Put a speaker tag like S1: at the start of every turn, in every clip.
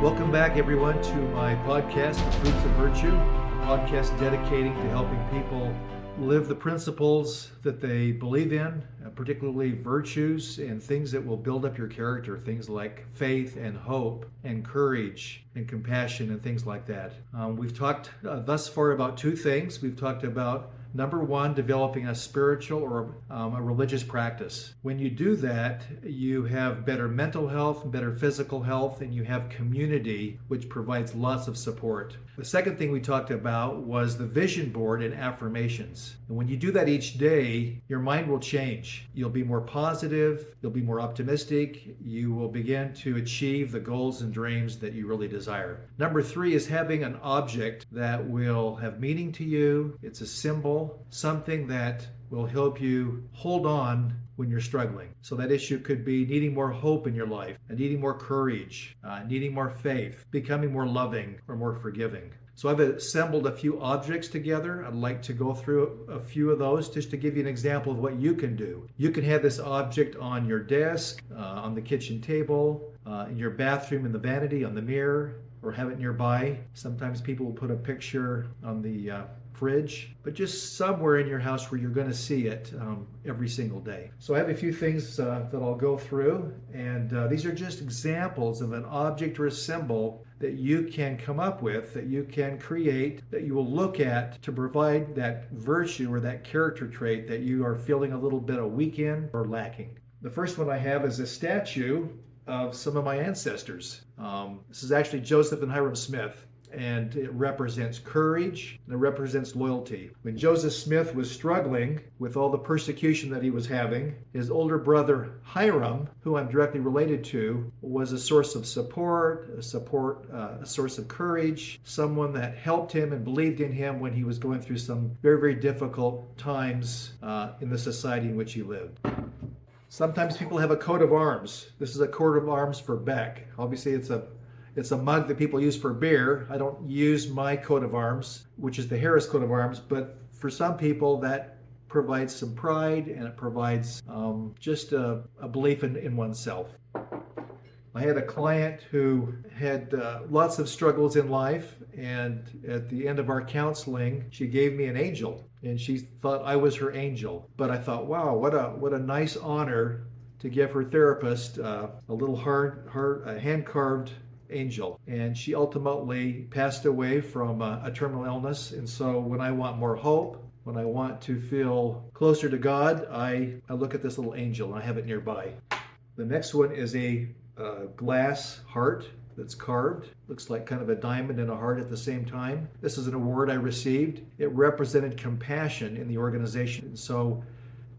S1: Welcome back, everyone, to my podcast, The Fruits of Virtue, a podcast dedicating to helping people live the principles that they believe in, particularly virtues and things that will build up your character, things like faith and hope and courage and compassion and things like that. We've talked thus far about two things. We've talked about number one, developing a spiritual or a religious practice. When you do that, you have better mental health, better physical health, and you have community, which provides lots of support. The second thing we talked about was the vision board and affirmations. And when you do that each day, your mind will change. You'll be more positive, you'll be more optimistic, you will begin to achieve the goals and dreams that you really desire. Number three is having an object that will have meaning to you. It's a symbol, something that will help you hold on when you're struggling. So that issue could be needing more hope in your life, and needing more courage, needing more faith, becoming more loving or more forgiving. So I've assembled a few objects together. I'd like to go through a few of those just to give you an example of what you can do. You can have this object on your desk, on the kitchen table, in your bathroom, in the vanity, on the mirror, or have it nearby. Sometimes people will put a picture on the fridge, but just somewhere in your house where you're going to see it every single day. So I have a few things that I'll go through, and these are just examples of an object or a symbol that you can come up with, that you can create, that you will look at to provide that virtue or that character trait that you are feeling a little bit of weak in or lacking. The first one I have is a statue of some of my ancestors. This is actually Joseph and Hiram Smith, and it represents courage and it represents loyalty. When Joseph Smith was struggling with all the persecution that he was having, his older brother Hiram, who I'm directly related to, was a source of support, a source of courage, someone that helped him and believed in him when he was going through some very, very difficult times in the society in which he lived. Sometimes people have a coat of arms. This is a coat of arms for Beck. Obviously, it's a mug that people use for beer. I don't use my coat of arms, which is the Harris coat of arms, but for some people that provides some pride, and it provides just a belief in oneself. I had a client who had lots of struggles in life, and at the end of our counseling, she gave me an angel, and she thought I was her angel. But I thought, wow, what a nice honor to give her therapist a little hand-carved angel. And she ultimately passed away from a terminal illness. And so when I want more hope, when I want to feel closer to God, I look at this little angel and I have it nearby. The next one is a glass heart that's carved. Looks like kind of a diamond and a heart at the same time. This is an award I received. It represented compassion in the organization. And so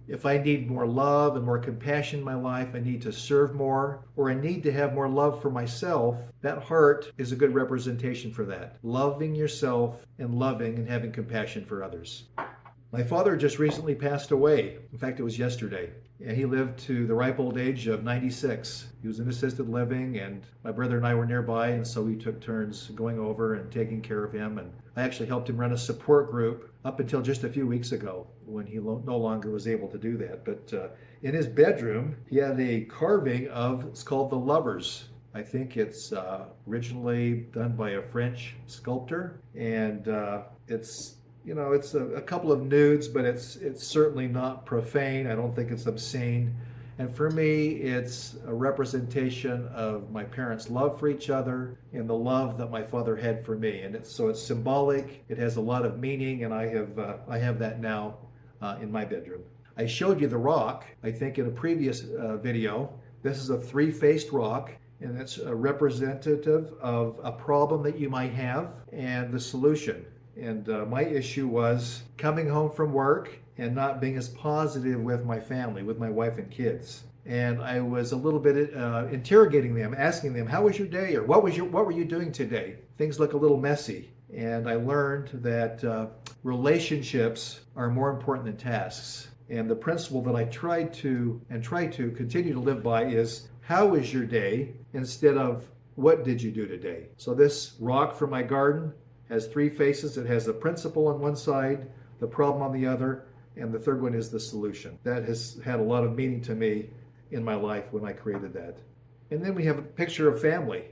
S1: if I need more love and more compassion in my life, I need to serve more, or I need to have more love for myself, that heart is a good representation for that. Loving yourself and loving and having compassion for others. My father just recently passed away. In fact, it was yesterday. And he lived to the ripe old age of 96. He was in assisted living, and my brother and I were nearby, and so we took turns going over and taking care of him. And I actually helped him run a support group up until just a few weeks ago when he no longer was able to do that. But in his bedroom, he had a carving of, it's called the Lovers. I think it's originally done by a French sculptor, and it's a couple of nudes, but it's certainly not profane. I don't think it's obscene. And for me, it's a representation of my parents' love for each other and the love that my father had for me. And it's symbolic. It has a lot of meaning, and I have that now in my bedroom. I showed you the rock, I think, in a previous video. This is a three-faced rock, and it's a representative of a problem that you might have and the solution. And my issue was coming home from work and not being as positive with my family, with my wife and kids. And I was a little bit interrogating them, asking them, how was your day? Or what were you doing today? Things look a little messy. And I learned that relationships are more important than tasks. And the principle that I try to continue to live by is, how was your day? Instead of, what did you do today? So this rock from my garden has three faces. It has the principle on one side, the problem on the other, and the third one is the solution. That has had a lot of meaning to me in my life when I created that. And then we have a picture of family.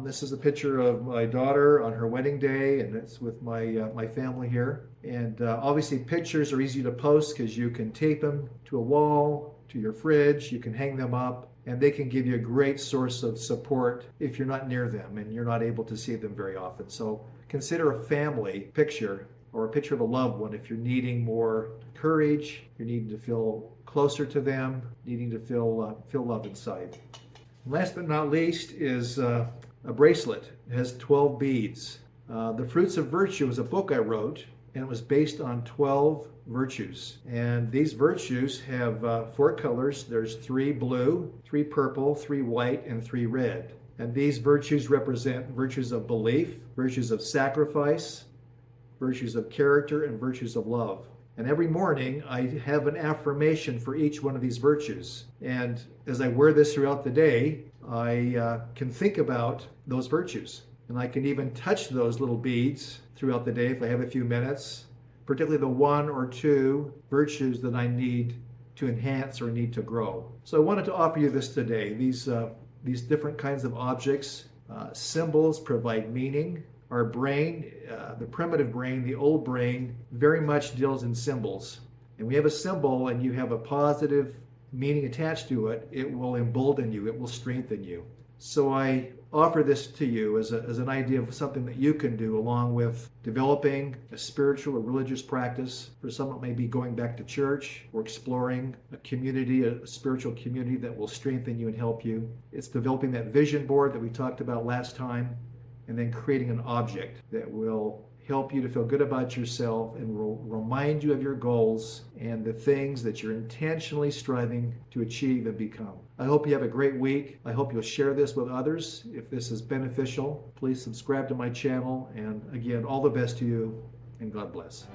S1: This is a picture of my daughter on her wedding day, and it's with my family here. And obviously pictures are easy to post because you can tape them to a wall, to your fridge, you can hang them up, and they can give you a great source of support if you're not near them and you're not able to see them very often. So consider a family picture or a picture of a loved one if you're needing more courage, you're needing to feel closer to them, needing to feel love inside. Last but not least is a bracelet. It has 12 beads. The Fruits of Virtue is a book I wrote, and it was based on 12 virtues. And these virtues have 4 colors. There's 3 blue, 3 purple, 3 white, and 3 red. And these virtues represent virtues of belief, virtues of sacrifice, virtues of character, and virtues of love. And every morning I have an affirmation for each one of these virtues. And as I wear this throughout the day, I can think about those virtues. And I can even touch those little beads throughout the day if I have a few minutes, particularly the 1 or 2 virtues that I need to enhance or need to grow. So I wanted to offer you this today. These different kinds of objects, symbols provide meaning. Our brain, the primitive brain, the old brain, very much deals in symbols. And we have a symbol and you have a positive meaning attached to it, it will embolden you, it will strengthen you. So I offer this to you as an idea of something that you can do along with developing a spiritual or religious practice. For some, it may be going back to church or exploring a community, a spiritual community that will strengthen you and help you. It's developing that vision board that we talked about last time, and then creating an object that will help you to feel good about yourself and will remind you of your goals and the things that you're intentionally striving to achieve and become. I hope you have a great week. I hope you'll share this with others. If this is beneficial, please subscribe to my channel. And again, all the best to you, and God bless.